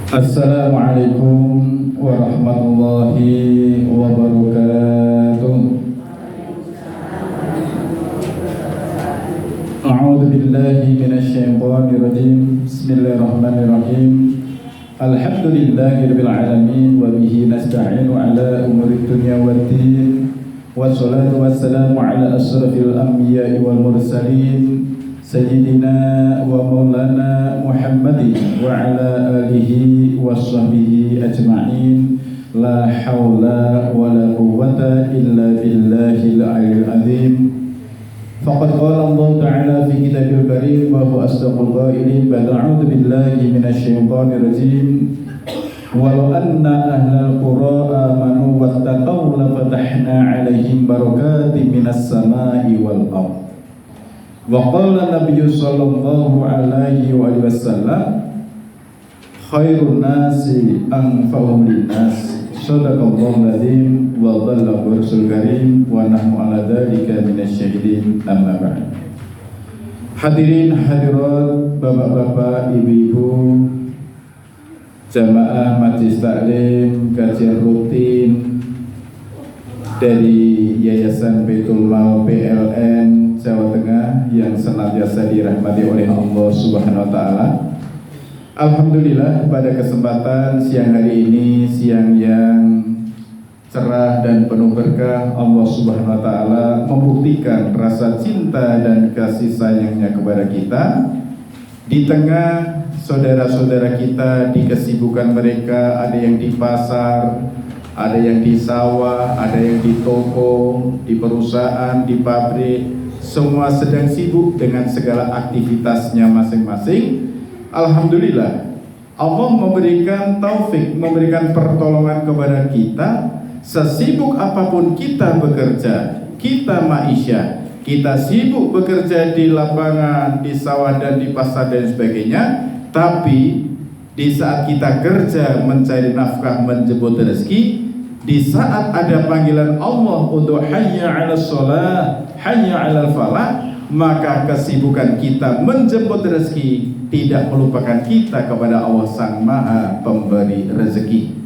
Assalamualaikum warahmatullahi wabarakatuh. A'udzu billahi minasyaitonir rajim. Bismillahirrahmanirrahim. Alhamdulillahirabbil alamin wa bihi nasta'inu ala umurid dunya waddin. Wassalatu wassalamu ala asyrafil anbiya'i wal mursalin Sayyidina wa maulana Muhammadin wa ala alihi wa sahbihi ajma'in. La hawla wa la quwwata illa billahil aliyyil azim. Faqad qala Allah ta'ala fi kitabil karim wa huwa asdaqul qailin. A'udzu billahi minasyaitonir rajim. Walau anna ahlal qura amanu wattaqaw la fatahna 'alaihim barakatin minas sama'i wal ardh. Wa qala Nabiyyu sallallahu alaihi wasallam khairun nasi anfa'uhum linnas. Shadaqallahu al-azim wa dhalla rasul karim wa nahnu ala dzalika minasyahidin. Amma ba'd. Hadirin hadirat, bapak-bapak, ibu-ibu, jamaah majelis taklim kajian rutin dari Yayasan Baitul Mal PLN Jawa Tengah yang senantiasa dirahmati oleh Allah Subhanahu wa taala. Alhamdulillah, pada kesempatan siang hari ini, siang yang cerah dan penuh berkah, Allah Subhanahu wa taala membuktikan rasa cinta dan kasih sayangnya kepada kita di tengah saudara-saudara kita di kesibukan mereka. Ada yang di pasar, ada yang di sawah, ada yang di toko, di perusahaan, di pabrik. Semua sedang sibuk dengan segala aktivitasnya masing-masing. Alhamdulillah, Allah memberikan taufik, memberikan pertolongan kepada kita. Sesibuk apapun kita bekerja, kita ma'isyah, kita sibuk bekerja di lapangan, di sawah dan di pasar dan sebagainya. Tapi di saat kita kerja mencari nafkah, menjemput rezeki, di saat ada panggilan Allah untuk hayya 'alas shalah, hayya 'alal falah, maka kesibukan kita menjemput rezeki tidak melupakan kita kepada Allah Sang Maha Pemberi rezeki.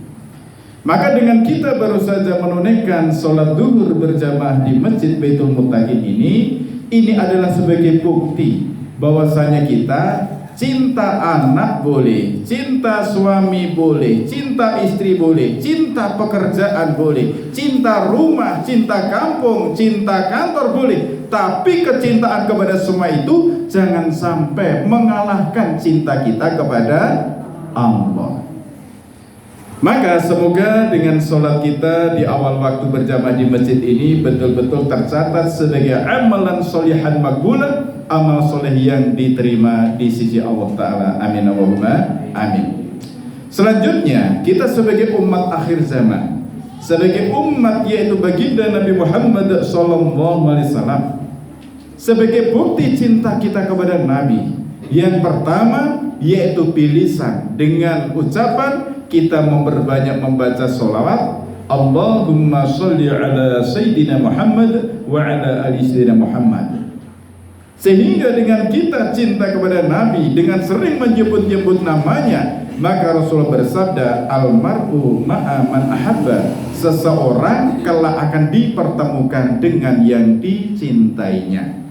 Maka dengan kita baru saja menunaikan sholat duhur berjamaah di Masjid Baitul Muttaqin ini adalah sebagai bukti bahwasanya kita cinta anak boleh, cinta suami boleh, cinta istri boleh, cinta pekerjaan boleh, cinta rumah, cinta kampung, cinta kantor boleh. Tapi kecintaan kepada semua itu jangan sampai mengalahkan cinta kita kepada Allah. Maka semoga dengan sholat kita di awal waktu berjamaah di masjid ini betul-betul tercatat sebagai amalan sholihan makbulah, amal soleh yang diterima di sisi Allah Ta'ala. Amin Allahumma amin. Selanjutnya, kita sebagai umat akhir zaman, sebagai umat yaitu baginda Nabi Muhammad SAW, sebagai bukti cinta kita kepada Nabi, yang pertama yaitu bilisan, dengan ucapan kita memperbanyak membaca sholawat, Allahumma sholli ala Sayyidina Muhammad wa ala ali Sayyidina Muhammad. Sehingga dengan kita cinta kepada Nabi, dengan sering menyebut-nyebut namanya, maka Rasulullah bersabda, almar'u ma'a man ahabba, seseorang kelak akan dipertemukan dengan yang dicintainya.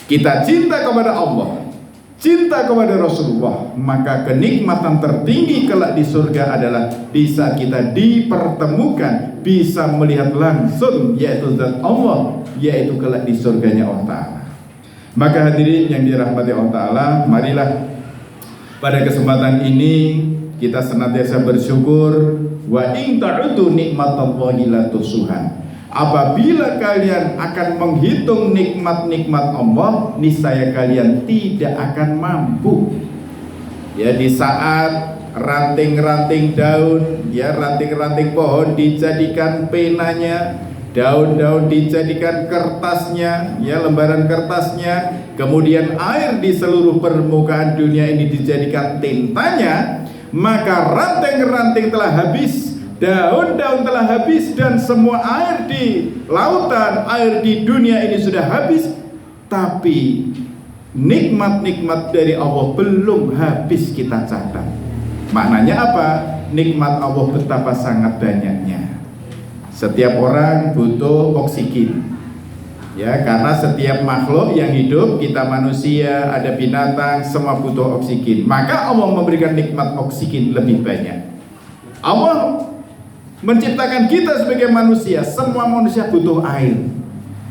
Kita cinta kepada Allah, cinta kepada Rasulullah, maka kenikmatan tertinggi kelak di surga adalah bisa kita dipertemukan, bisa melihat langsung yaitu zat Allah, yaitu kelak di surganya Allah Ta'ala. Maka hadirin yang dirahmati Allah Ta'ala, marilah pada kesempatan ini kita senantiasa bersyukur. Wa in ta'udu nikmatallahi la tuhsuha. Apabila kalian akan menghitung nikmat-nikmat Allah, niscaya kalian tidak akan mampu. Ya, di saat ranting-ranting daun, ya ranting-ranting pohon dijadikan penanya, daun-daun dijadikan kertasnya, ya lembaran kertasnya, kemudian air di seluruh permukaan dunia ini dijadikan tintanya, maka ranting-ranting telah habis, daun-daun telah habis, dan semua air di lautan, air di dunia ini sudah habis. Tapi nikmat-nikmat dari Allah belum habis kita catat. Maknanya apa? Nikmat Allah betapa sangat banyaknya. Setiap orang butuh oksigen, ya, karena setiap makhluk yang hidup, kita manusia, ada binatang, semua butuh oksigen. Maka Allah memberikan nikmat oksigen lebih banyak. Allah menciptakan kita sebagai manusia, semua manusia butuh air.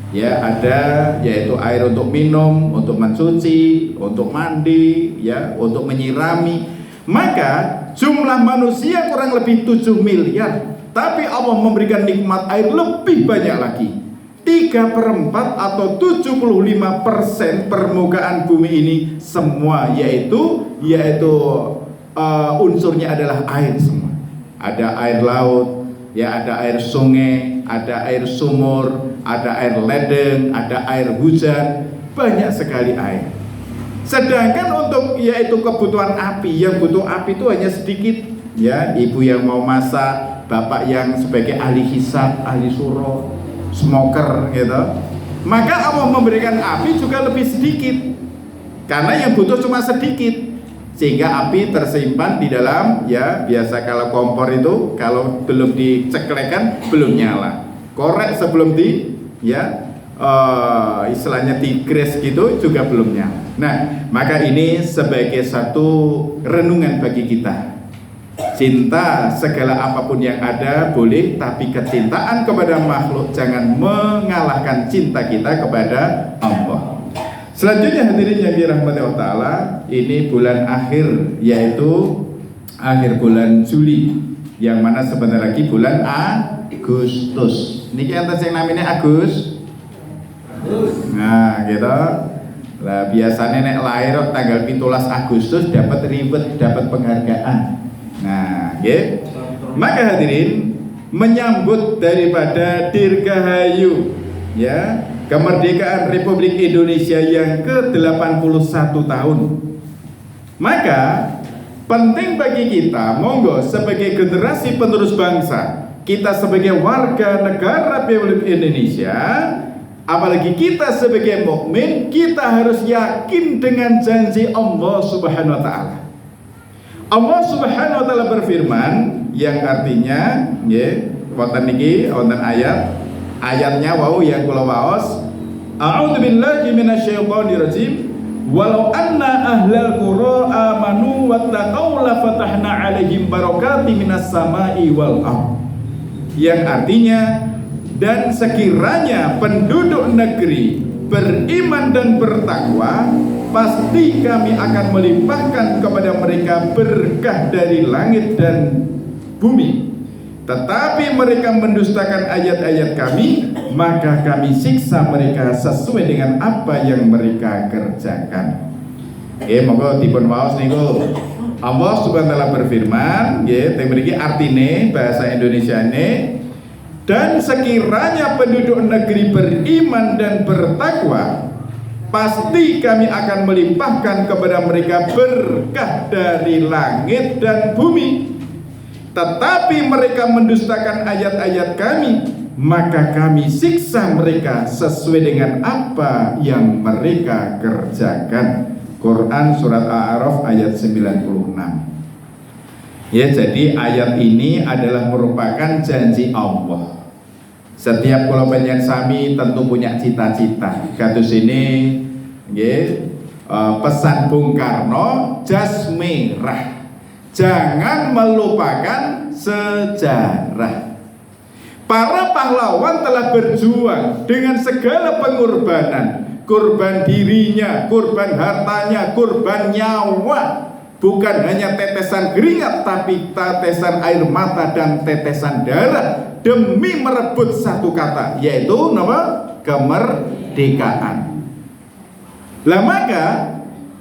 Ya, ada yaitu air untuk minum, untuk mencuci, untuk mandi, ya, untuk menyirami. Maka jumlah manusia kurang lebih 7 miliar, tapi Allah memberikan nikmat air lebih banyak lagi. 3/4 atau 75% permukaan bumi ini semua yaitu unsurnya adalah air semua. Ada air laut, ya, ada air sungai, ada air sumur, ada air ledeng, ada air hujan, banyak sekali air. Sedangkan untuk yaitu kebutuhan api, yang butuh api itu hanya sedikit, ya, ibu yang mau masak, bapak yang sebagai ahli hisab, ahli suro, smoker gitu. Maka Allah memberikan api juga lebih sedikit, karena yang butuh cuma sedikit. Sehingga api tersimpan di dalam, ya, biasa kalau kompor itu kalau belum diceklekan belum nyala. Korek sebelum istilahnya digres gitu juga belum nyala. Nah, maka ini sebagai satu renungan bagi kita. Cinta segala apapun yang ada boleh, tapi kecintaan kepada makhluk jangan mengalahkan cinta kita kepada Allah. Selanjutnya hadirin yang dirahmati Allah Ta'ala, ini bulan akhir, yaitu akhir bulan Juli, yang mana sebentar lagi bulan Agustus. Niki enten sing namanya Agus. Nah, gitu. Lah biasanya nek lahir tanggal 17 Agustus dapat reward, dapat penghargaan. Nah, nggih. Maka hadirin, menyambut daripada Dirgahayu, ya, kemerdekaan Republik Indonesia yang ke-81 tahun. Maka penting bagi kita, monggo sebagai generasi penerus bangsa, kita sebagai warga negara Republik Indonesia, apalagi kita sebagai mukmin, kita harus yakin dengan janji Allah Subhanahu wa taala. Allah Subhanahu wa taala berfirman yang artinya, nggih, wonten niki wonten ayatnya wau yang kula waos, a'udzubillahi minasyaitonirrajim, walau anna ahlal qura amanu wattaqau la fatahna 'alaihim barakatim minas sama'i wal ardh. Yang artinya, dan sekiranya penduduk negeri beriman dan bertakwa, pasti kami akan melimpahkan kepada mereka berkah dari langit dan bumi. Tetapi mereka mendustakan ayat-ayat kami, maka kami siksa mereka sesuai dengan apa yang mereka kerjakan. Monggo dipun waos niku. Allah Subhanahu wa taala berfirman, nggih, teng mriki artine bahasa Indonesiane, dan sekiranya penduduk negeri beriman dan bertakwa, pasti kami akan melimpahkan kepada mereka berkah dari langit dan bumi. Tetapi mereka mendustakan ayat-ayat kami, maka kami siksa mereka sesuai dengan apa yang mereka kerjakan. Quran surat Al-A'raf ayat 96. Ya, jadi ayat ini adalah merupakan janji Allah. Setiap kula panjenengan sami tentu punya cita-cita. Kados ini nggih, pesan Bung Karno, jas merah. Jangan melupakan sejarah. Para pahlawan telah berjuang dengan segala pengorbanan. Kurban dirinya, kurban hartanya, kurban nyawa. Bukan hanya tetesan keringat, tapi tetesan air mata dan tetesan darah demi merebut satu kata, yaitu nama kemerdekaan. Lah maka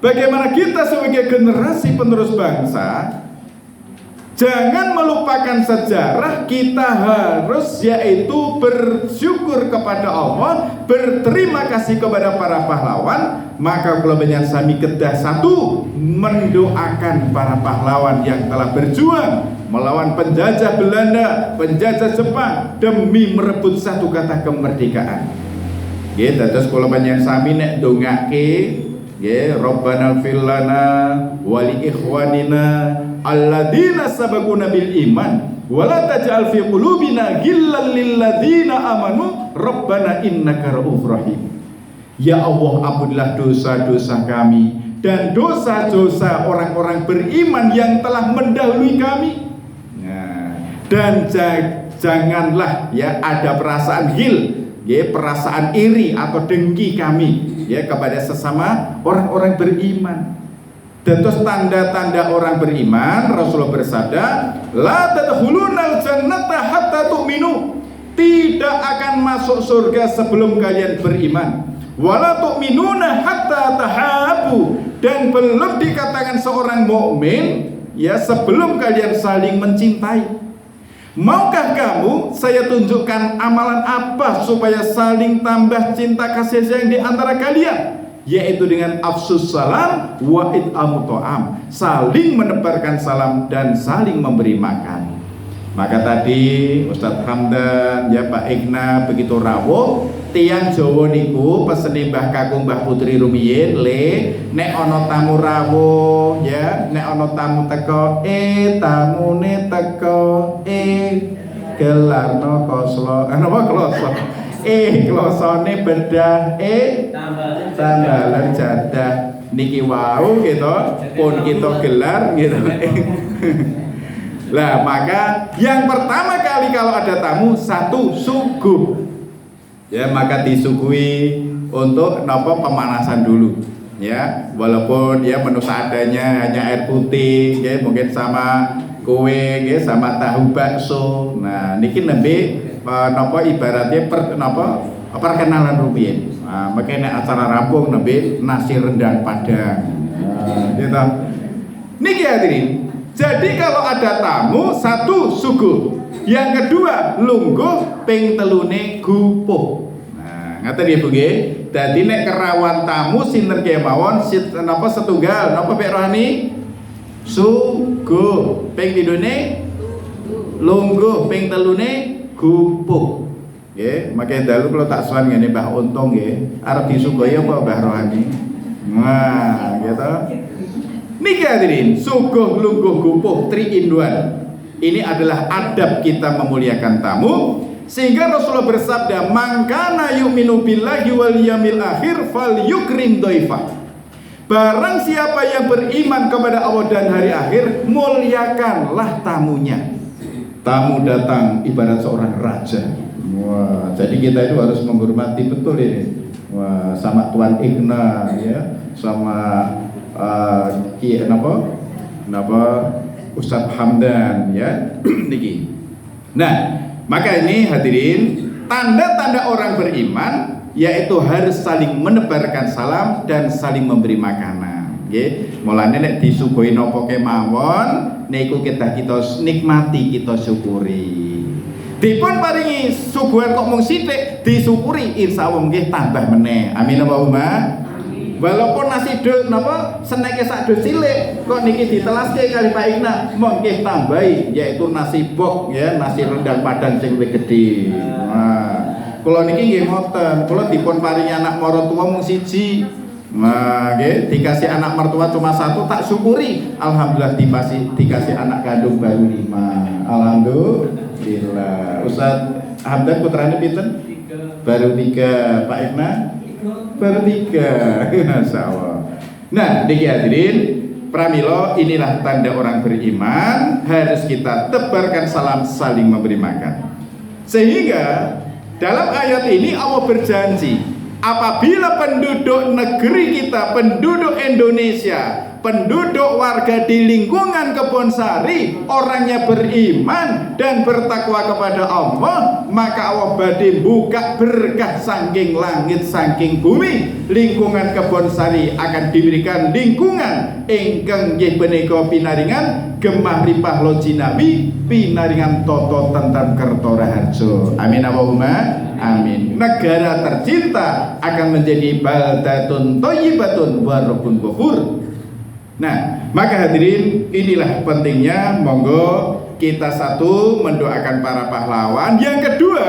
bagaimana kita sebagai generasi penerus bangsa jangan melupakan sejarah. Kita harus yaitu bersyukur kepada Allah, berterima kasih kepada para pahlawan. Maka kula panjenengan sami kedah satu mendoakan para pahlawan yang telah berjuang melawan penjajah Belanda, penjajah Jepang demi merebut satu kata kemerdekaan. Nggih, dados kula panjenengan sami nek ndongake nggih, Rabbana ighfir lana wa li ikhwanina alladzina sabaquna bil iman wa la taj'al fi qulubina ghillan lil ladzina amanu Rabbana innaka ra'ufur rahim. Ya Allah, ampunilah dosa-dosa kami dan dosa-dosa orang-orang beriman yang telah mendahului kami. Nah, dan janganlah ya ada perasaan ghil, ya, perasaan iri atau dengki kami ya kepada sesama orang-orang beriman. Dan terus tanda-tanda orang beriman, Rasulullah bersabda, la tadkhulunal jannata hatta tu'minu. Tidak akan masuk surga sebelum kalian beriman. Wala tu'minuna hatta tahabu. Dan belum dikatakan seorang mukmin ya sebelum kalian saling mencintai. Maukah kamu saya tunjukkan amalan apa supaya saling tambah cinta kasih sayang di antara kalian? Yaitu dengan afsus salam wa it'amut ta'am, saling menebarkan salam dan saling memberi makan. Maka tadi Ustadz Hamdan ya Pak Igna begitu rawuh tiang Jawa niku peseni Mbah Kakung Mbah Putri rumiyin le nek ana tamu rawuh ya nek ana tamu teko tamune teko gelarno koslo napa kloso klosone bedah tambalan jadah niki wau gitu pun kita gelar gitu. Lah maka yang pertama kali kalau ada tamu satu suguh ya, maka disuguhi untuk nopo pemanasan dulu ya, walaupun ya menu seadanya hanya air putih ya, mungkin sama kue ya, sama tahu bakso. Nah niki nembe nopo ibaratnya perkenalan rupiah. Nah, makanya acara rampung nembe nasi rendang padang. Nah, gitu. Niki hadirin. Jadi kalau ada tamu satu suguh, yang kedua lungguh ping telune gupuh. Nah, ngaten ya Bu nggih. Dadi nek kerawan tamu sinten kemawon napa setunggal napa Pak Rohani? Suguh. Ping pindhone lungguh, ping telune gupuh. Nggih, mangke dalu kula tak sowan ngene Mbah Untung nggih, arep disuguhi apa Mbah Rohani? Nah, gitu. Niki hadirin, suguh lungguh gupuh 3 in 1. Ini adalah adab kita memuliakan tamu, sehingga Rasulullah bersabda, "Mangkana yu'minu billahi wal yawmil akhir falyukrim dhaifah." Barang siapa yang beriman kepada Allah dan hari akhir, muliakanlah tamunya. Tamu datang ibarat seorang raja. Wah, jadi kita itu harus menghormati betul ini. Wah, sama Tuan Igna ya, sama napa Ustadz Hamdan ya niki. Nah, maka ini hadirin tanda-tanda orang beriman yaitu harus saling menebarkan salam dan saling memberi makanan. Nggih, mulane nek disuguhi napa kemawon niku kita nikmati, kita syukuri. Dipun paringi suguhan kok mung sithik disyukuri insyaallah nggih tambah meneh. Amin Allahumma. Walaupun nasi do napa seneke sak do cilik kok niki ditelaske kali Pak Igna mongke tambahi yaitu nasi bok ya, nasi rendang padang sing luwih gedhe. Nah, kula niki nggih ngoten, kula dipun paringi anak maratuwa mung siji. Nah, nggih dikasih anak mertua cuma satu tak syukuri. Alhamdulillah dikasih anak kandung baru 5. Alhamdulillah. Ustaz Hamdan putrane pinten? 3. Baru 3. Pak Igna? Baru 3. Masya Allah. Nah, niki hadirin pramila, inilah tanda orang beriman, harus kita tebarkan salam, saling memberi makan. Sehingga dalam ayat ini Allah berjanji, apabila penduduk negeri kita, penduduk Indonesia, penduduk warga di lingkungan Kebonsari orangnya beriman dan bertakwa kepada Allah, maka Allah badhe buka berkah saking langit saking bumi. Lingkungan Kebonsari akan diberikan lingkungan ingkang nggih punika pinaringan gemah ripah lojinawi, pinaringan toto tentrem kerto raharjo. Amin Allahumma amin. Negara tercinta akan menjadi baldatun thayyibatun wa rabbun ghafur. Nah, maka hadirin inilah pentingnya, monggo kita satu mendoakan para pahlawan. Yang kedua,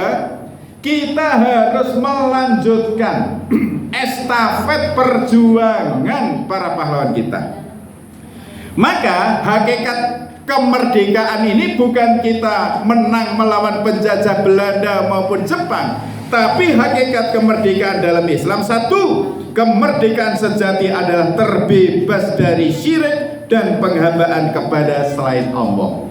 kita harus melanjutkan ST estafet perjuangan para pahlawan kita. Maka hakikat kemerdekaan ini bukan kita menang melawan penjajah Belanda maupun Jepang, tapi hakikat kemerdekaan dalam Islam satu, kemerdekaan sejati adalah terbebas dari syirik dan penghambaan kepada selain Allah.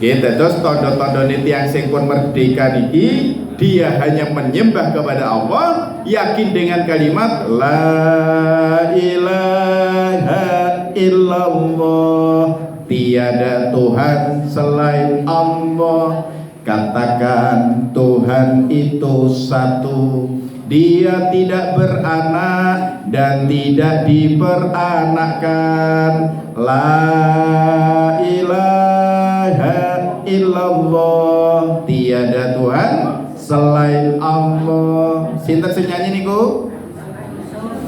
Kita terus tondo-tondo tiang sing pun merdeka niki, dia hanya menyembah kepada Allah, yakin dengan kalimat la ilaha illallah, tiada Tuhan selain Allah. Katakan Tuhan itu satu, Dia tidak beranak dan tidak diperanakkan. La ilaha illallah, tiada Tuhan selain Allah. Sinten sing nyanyi niku?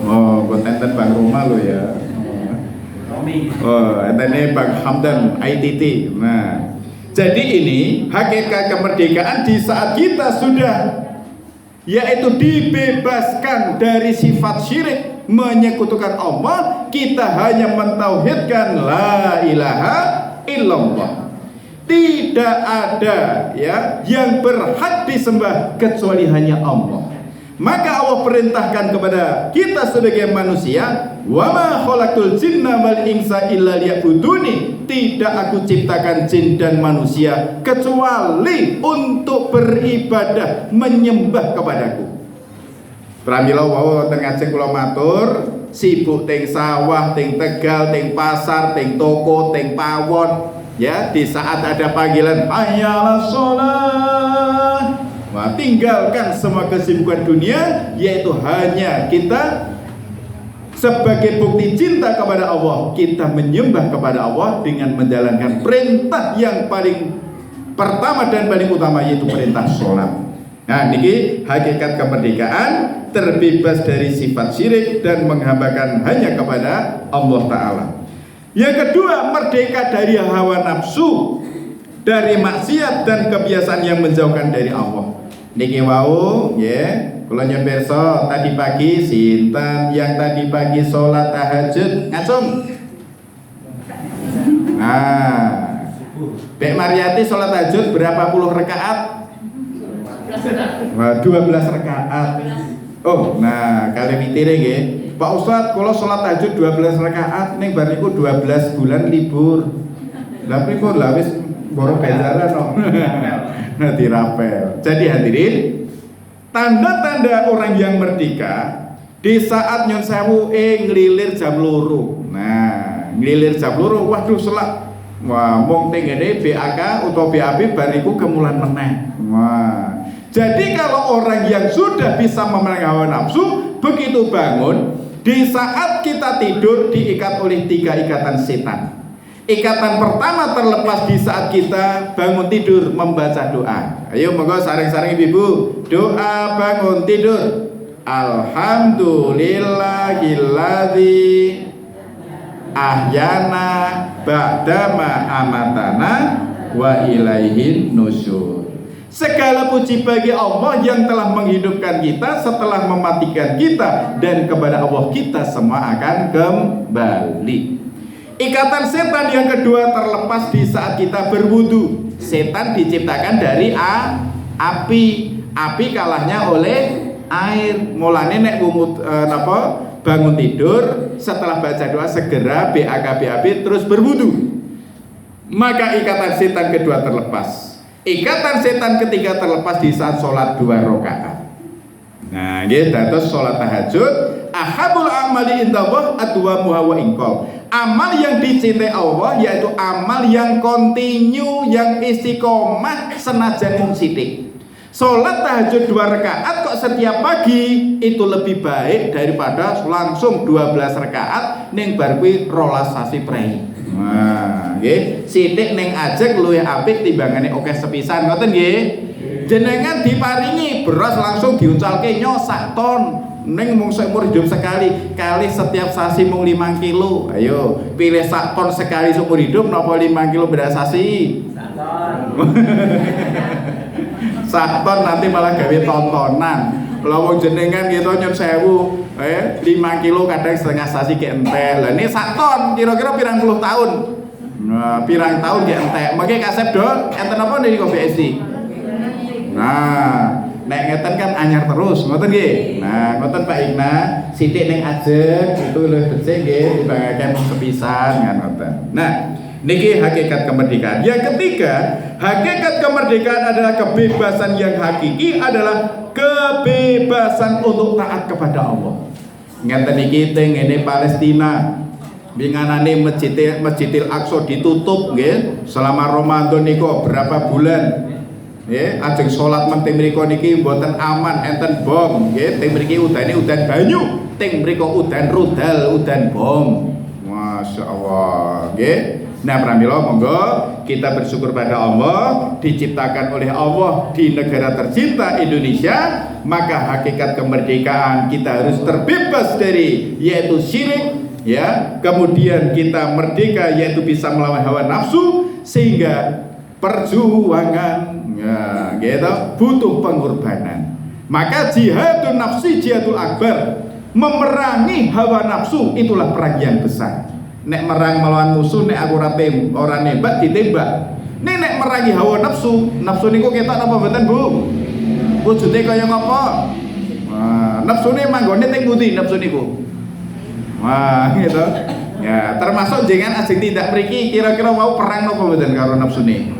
Oh, kok enten Bang Roma lo ya. Oh, entene Bang Hamdan ITT. Nah, jadi ini hakikat kemerdekaan di saat kita sudah yaitu dibebaskan dari sifat syirik, menyekutukan Allah, kita hanya mentauhidkan la ilaha illallah. Tidak ada ya yang berhak disembah kecuali hanya Allah. Maka Allah perintahkan kepada kita sebagai manusia, wa ma khalaqtul jinna wal insa illa liya'buduni, tidak aku ciptakan jin dan manusia kecuali untuk beribadah, menyembah kepadaku. Pramila wau teng ngajeng kula matur, sibuk teng sawah, teng Tegal, teng pasar, teng toko, teng pawon. Ya, di saat ada panggilan hayyalas shalah, wah, tinggalkan semua kesibukan dunia, yaitu hanya kita sebagai bukti cinta kepada Allah, kita menyembah kepada Allah dengan menjalankan perintah yang paling pertama dan paling utama, yaitu perintah sholat. Nah, ini hakikat kemerdekaan, terbebas dari sifat syirik dan menghambakan hanya kepada Allah Ta'ala. Yang kedua, merdeka dari hawa nafsu, dari maksiat dan kebiasaan yang menjauhkan dari Allah. Niki wau, ya, kula nyemperso tadi pagi sinten yang tadi pagi sholat tahajud ngacung. Nah, Bek Mariati sholat tahajud berapa puluh rakaat? 12 rakaat. Oh, nah kali mitire nggih. Pak Ustadz, kalau sholat tahajud 12 rakaat ning bar niku 12 bulan libur. Lah pripun lah wis borok bejalan no. Nah, dirapel. Jadi hadirin, tanda-tanda orang yang merdeka di saat nyon sewu nglilir jam loro. Nah, nglilir jam loro, waduh selak. Wah, mung tengene BAK utawa BAB bar niku kemulan meneh. Wah. Jadi kalau orang yang sudah bisa memerangi hawa nafsu, begitu bangun, di saat kita tidur diikat oleh 3 ikatan setan. Ikatan pertama terlepas di saat kita bangun tidur membaca doa. Ayo monggo saring-saring ibu, doa bangun tidur. Alhamdulillahilladzi ahyana ba'dama amatana wa ilaihin nusyur. Segala puji bagi Allah yang telah menghidupkan kita setelah mematikan kita, dan kepada Allah kita semua akan kembali. Ikatan setan yang kedua terlepas di saat kita berwudu. Setan diciptakan dari api. Api kalahnya oleh air. Mulane nek bangun tidur setelah baca doa segera BAB terus berwudu. Maka ikatan setan kedua terlepas. Ikatan setan ketiga terlepas di saat sholat 2 rakaat. Nah, gitu. Terus sholat tahajud, ahabul amali indallah adwamuha wa inqal. Amal yang dicintai Allah yaitu amal yang kontinu, yang istiqomah senajan mung sithik. Sholat tahajud 2 rakaat kok setiap pagi itu lebih baik daripada langsung 12 rakaat ning bar kuwi 12 sasi prei. Nah, nggih, sithik ning ajeg luwih apik timbangane akeh sepisan, ngoten nggih. Jenengan diparingi beras langsung diuncalke nyosak ton, ning mung seumur hidup sekali, kali setiap sasi mung 5 kilo. Ayo, pilih sak ton sekali seumur hidup napa 5 kilo beras sasi? Sak ton. Sak ton nanti malah gawe tontonan. Lawang jenengan gitu nyon 1000, 5 kilo kadang setengah sasi ke entek. Lah ini 1 ton kira-kira pirang puluh tahun. Nah, pirang tahun ke entek. Mangke kasep do enten apa niku BSD? Nah, nek ngeten kan anyar terus, ngoten nggih. Nah, ngoten Pak Igna, sithik ning ajeng itu luwih becik nggih dibangaken sepisan kan ngoten. Nah, niki hakikat kemerdekaan. Yang ketiga, hakikat kemerdekaan adalah kebebasan yang hakiki adalah kebebasan untuk taat kepada Allah. Ngeten iki teng ngene Palestina. Binganane Masjidil Aqsa ditutup nggih selama Ramadan niku berapa bulan. Nggih, ajeng salat menteng mriku niki mboten aman, enten bom, nggih, teng mriki udane udan banyu, teng mriku udan rudal, udan bom. Masyaallah, nggih. Nah, pramila monggo kita bersyukur pada Allah diciptakan oleh Allah di negara tercinta Indonesia, maka hakikat kemerdekaan kita harus terbebas dari yaitu syirik, ya. Kemudian kita merdeka yaitu bisa melawan hawa nafsu sehingga perjuangan ya, gitu, butuh pengorbanan. Maka jihadun nafsi jihadul akbar, memerangi hawa nafsu itulah perang yang besar. Nek merang melawan musuh, nek aku ora nembak ditembak. Nek merangi hawa nafsu, nafsu niku ketok napa mboten Bu? Wujude kaya ngapa? Wah, nafsune manggone teng pundi nafsu niku? Wah, gitu. Ya, termasuk jangan ajeng tindak mriki kira-kira mau perang napa mboten karo nafsune?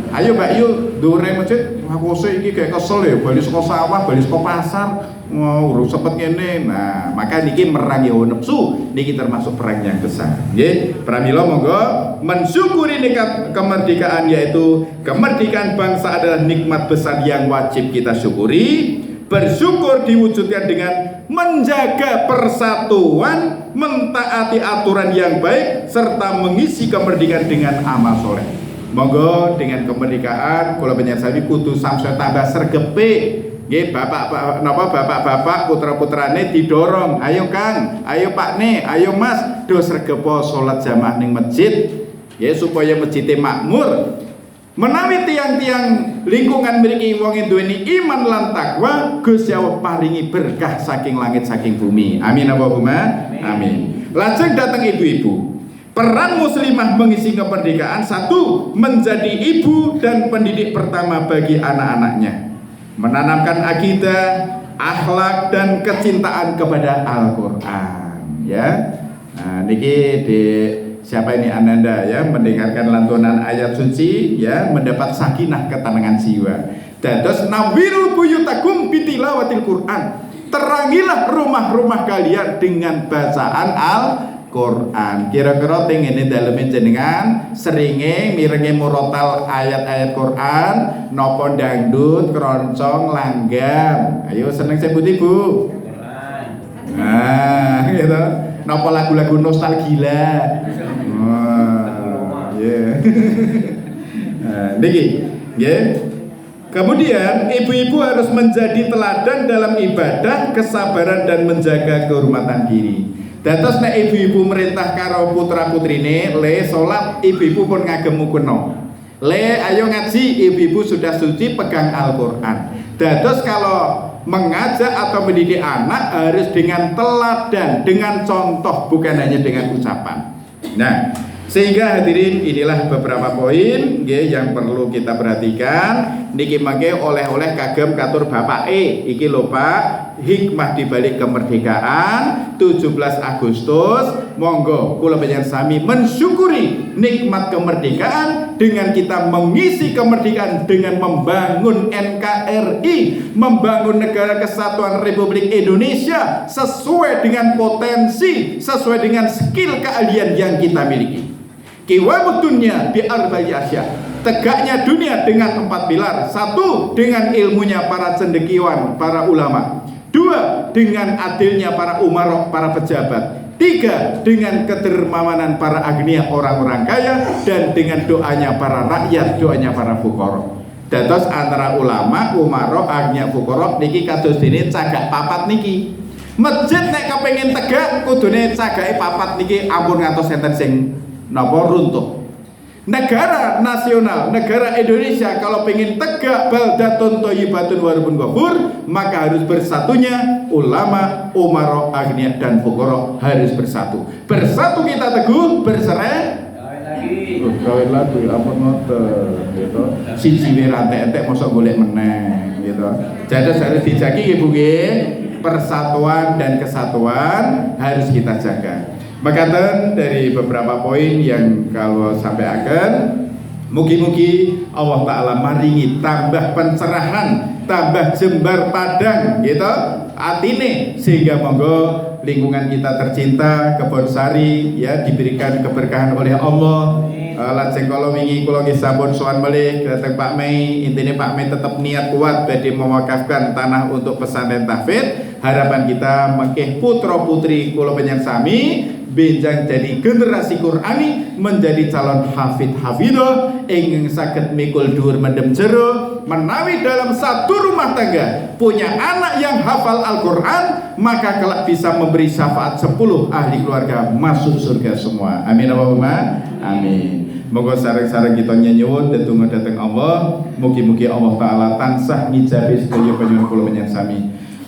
Ayo Mbak Yu, dure masjid, aku sih iki kayak kesel ya, bali saka sawah, bali saka pasar, urus sepet ngene. Nah, maka niki merangi hawa nafsu, niki termasuk perang yang besar. Nggih, pramila monggo mensyukuri nikmat kemerdekaan yaitu kemerdekaan bangsa adalah nikmat besar yang wajib kita syukuri. Bersyukur diwujudkan dengan menjaga persatuan, mentaati aturan yang baik serta mengisi kemerdekaan dengan amal soleh. Monggo dengan kemerdekaan kula panjenengan kudu samsaya tambah sregepe. Nggih, bapak-bapak putra-putrane didorong, ayo Kang, ayo Pakne, ayo Mas, do sregepo salat jamaah ning masjid. Ya supaya masjidé makmur. Menawi tiang-tiang lingkungan mriki wong duweni iman lan takwa, Gusti Allah paringi berkah saking langit saking bumi. Amin Allahumma amin. Lajeng datang ibu-ibu. Peran muslimah mengisi kemerdekaan, satu, menjadi ibu dan pendidik pertama bagi anak-anaknya, menanamkan akidah, akhlak dan kecintaan kepada Al-Qur'an, ya. Nah, niki di siapa ini Ananda ya mendengarkan lantunan ayat suci ya, mendapat sakinah ketenangan jiwa. Dados nawirul buyutakum bitilawatil Qur'an. Terangilah rumah-rumah kalian dengan bacaan Al-Qur'an. Kira-kira teng ngene daleme jenengan seringe mirenge murotal ayat-ayat Qur'an napa dangdut, keroncong, langgam. Ayo seneng sebut Ibu. Nah, gitu. Napa lagu-lagu nostalgia. Wah, yeah. Nah, niki, nggih. Kemudian ibu-ibu harus menjadi teladan dalam ibadah, kesabaran dan menjaga kehormatan diri. Dados nek ibu-ibu merintah karo putra-putrine, le salat ibu-ibu pun ngagem mukena. Le ayo ngaji, ibu-ibu sudah suci pegang Al-Qur'an. Dados kalau mengajak atau mendidik anak harus dengan teladan, dengan contoh, bukan hanya dengan ucapan. Nah, sehingga hadirin inilah beberapa poin yang perlu kita perhatikan. Niki mangke oleh-oleh kagem katur bapake. Iki lho Pak, hikmah dibalik kemerdekaan 17 Agustus. Monggo kula panjenengan sami mensyukuri nikmat kemerdekaan dengan kita mengisi kemerdekaan dengan membangun NKRI, membangun Negara Kesatuan Republik Indonesia sesuai dengan potensi, sesuai dengan skill keahlian yang kita miliki. Kiwamud dunia bi arba'i asya, tegaknya dunia dengan 4 pilar. 1, dengan ilmunya para cendekiawan, para ulama. 2, dengan adilnya para umarok, para pejabat. 3, dengan kedermawanan para agniya, orang-orang kaya. Dan dengan doanya para rakyat, doanya para fuqara. Dados antara ulama, umarok, agniya, fuqara niki kados dene cagak papat niki. Masjid nek kepengin tegak kudune cagake papat niki ampun ngantos enten sing napa runtuh. Negara nasional, negara Indonesia kalau pengen tegak baldatun thayyibatun warabun ghafur, maka harus bersatunya ulama, umara, agniya dan fuqara harus bersatu. Bersatu kita teguh, berserai kawin lagu apa ngoten gitu. Siji wae rantek-entek mosok golek meneh gitu. Jadi harus dijagi Ibu nggih. Persatuan dan kesatuan harus kita jaga. Maka dari beberapa poin yang kalau sampai akan mugi-mugi Allah Ta'ala maringi tambah pencerahan, tambah jembar padang gitu atine, sehingga monggo lingkungan kita tercinta Kebon Sari ya diberikan keberkahan oleh Allah. Lajeng kalau wingi kula nggih sampun sowan malih dhateng Pak Mei, intine Pak Mei tetap niat kuat badhe mewakafkan tanah untuk pesantren tahfidz. Harapan kita mengkeh putra putri kula panjenengan sami benjang jadi generasi Qur'ani, menjadi calon hafid hafidah ingin saged mikul dhuwur mendem jero, menawi dalam satu rumah tangga punya anak yang hafal Al-Qur'an, maka kelak bisa memberi syafaat 10 ahli keluarga masuk surga semua. Amin Allahumma amin. Moga sareng-sareng kita nyuwun tetunggu dhateng Allah, mugi-mugi Allah Ta'ala tansah ngijabi sedaya panjenengan kula panjenengan sami.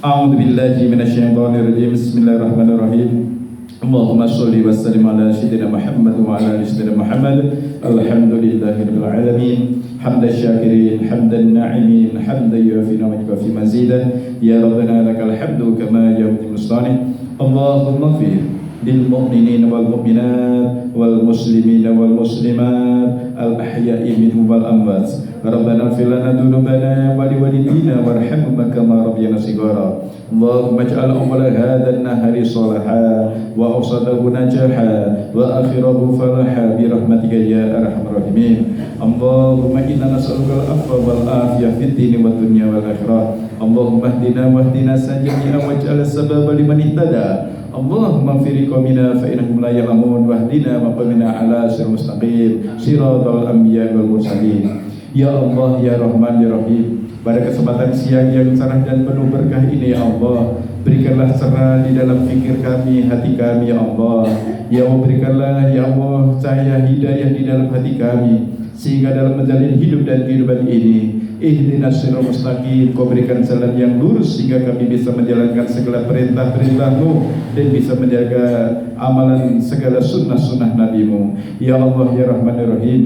A'udzubillahi minasyaitonirrajim. Bismillahirrahmanirrahim. Allahumma sholli wa sallim ala sayyidina Muhammad wa ala ali sayyidina Muhammad. Alhamdulillahirabbil alamin. Hamdan syakirin, hamdan na'imin, hamdan yu'afina wa yukafi mazidan. Ya Rabbana lakal hamdu kama yawmul mustani. Allahumma ighfir lil mu'minin wal mu'minat wal muslimin wal muslimat al ahya'i minhum wal amwat. Rabbana ighfir lana dzunubana wa liwalidina warhamhum kama rabbayana shighara. Allahumma ij'al awwala hadzal nahari salahan wa awsatahu najahan wa akhirahu falahan bi rahmatika ya arhamar rahimin. Allahumma inna nas'aluka al-'afwa wal 'afiyah fid dini wad dunya wal akhirah. Allahumma ihdina wahdina sajami'a waj'al sababa liman ihtada. Allahumma ighfir qawmina fa innahum la ya'lamun wahdina wa qina ala siratal mustaqim siratal anbiya wal mursalin. Ya Allah ya Rahman ya Rahim, pada kesempatan siang yang cerah dan penuh berkah ini ya Allah, berikanlah cerah di dalam fikir kami, hati kami ya Allah. Ya Allah berikanlah ya Allah cahaya hidayah di dalam hati kami, sehingga dalam menjalani hidup dan kehidupan ini ihdinas siratal mustaqim, kau berikan jalan yang lurus sehingga kami bisa menjalankan segala perintah-perintah-Mu dan bisa menjaga amalan segala sunnah-sunnah Nabi-Mu. Ya Allah ya Rahman ya Rahim,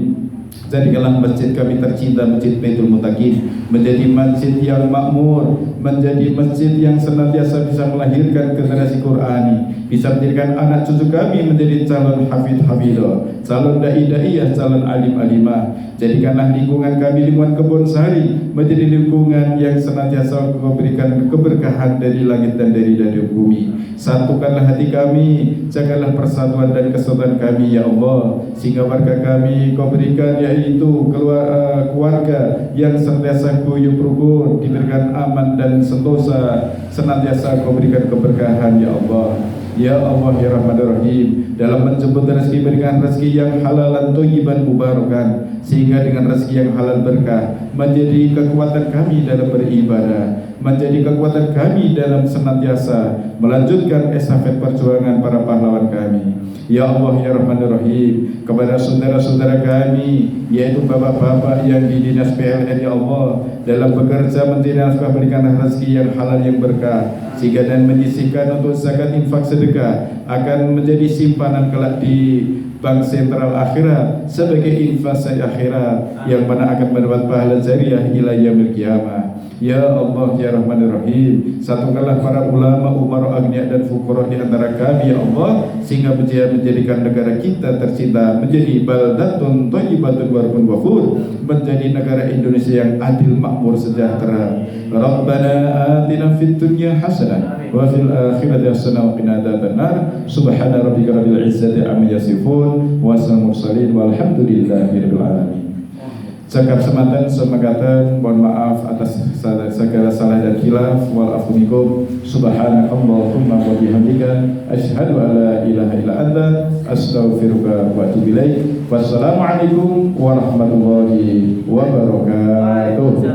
jadikanlah masjid kami tercinta, Masjid Baitul Muttaqin, menjadi masjid yang makmur, menjadi masjid yang senantiasa bisa melahirkan generasi Qur'ani, bisa menjadikan anak cucu kami menjadi calon hafid hafidah, calon dai daiyah, calon alim alimah. Jadikanlah lingkungan kami, lingkungan Kebon Sari, menjadi lingkungan yang senantiasa memberikan keberkahan dari langit dan dari bumi. Satukanlah hati kami, jagalah persatuan dan kesatuan kami ya Allah, sehingga warga kami kau berikan yaitu keluarga yang senantiasa guyup rukun, diberikan aman dan sentosa, senantiasa kau berikan keberkahan ya Allah. Ya Allah ya Rahman Rahim, dalam menjemput rezeki berikan rezeki yang halal dan thayyiban mubarakan, sehingga dengan rezeki yang halal berkah menjadi kekuatan kami dalam beribadah, menjadi kekuatan kami dalam senantiasa melanjutkan estafet perjuangan para pahlawan kami. Ya Allah ya Rahman Rahim, kepada saudara-saudara kami yaitu bapak-bapak yang di dinas PLN ya Allah, dalam bekerja mencari nafkah berikanlah rezeki yang halal yang berkah, sehingga dan menyisihkan untuk zakat infak sedekah akan menjadi simpanan kelak di bank sentral akhirat sebagai investasi akhirat yang mana akan mendapat pahala jariah ila yaumil qiyamah. Ya Allah ya Rahman Rahim, satukanlah para ulama, umara, agniya dan fuqara di antara kami ya Allah, sehingga menjadikan negara kita tercinta menjadi baldatun thayyibatun warabun ghafur, menjadi negara Indonesia yang adil, makmur, sejahtera. Rabbana atina fid dunya hasanah wa fil akhirati hasanah wa qina adzabannar. Subhana rabbika rabbil izzati amma yasifun wa salamun mursalin walhamdulillahi rabbil alamin. Cakap sematan semangatan, mohon maaf atas segala salah dan khilaf. Wal afu minkum. Subhanakallahumma wa bihamdika asyhadu an la ilaha illa anta astaghfiruka wa atubu ilaik. Wassalamualaikum warahmatullahi wabarakatuh.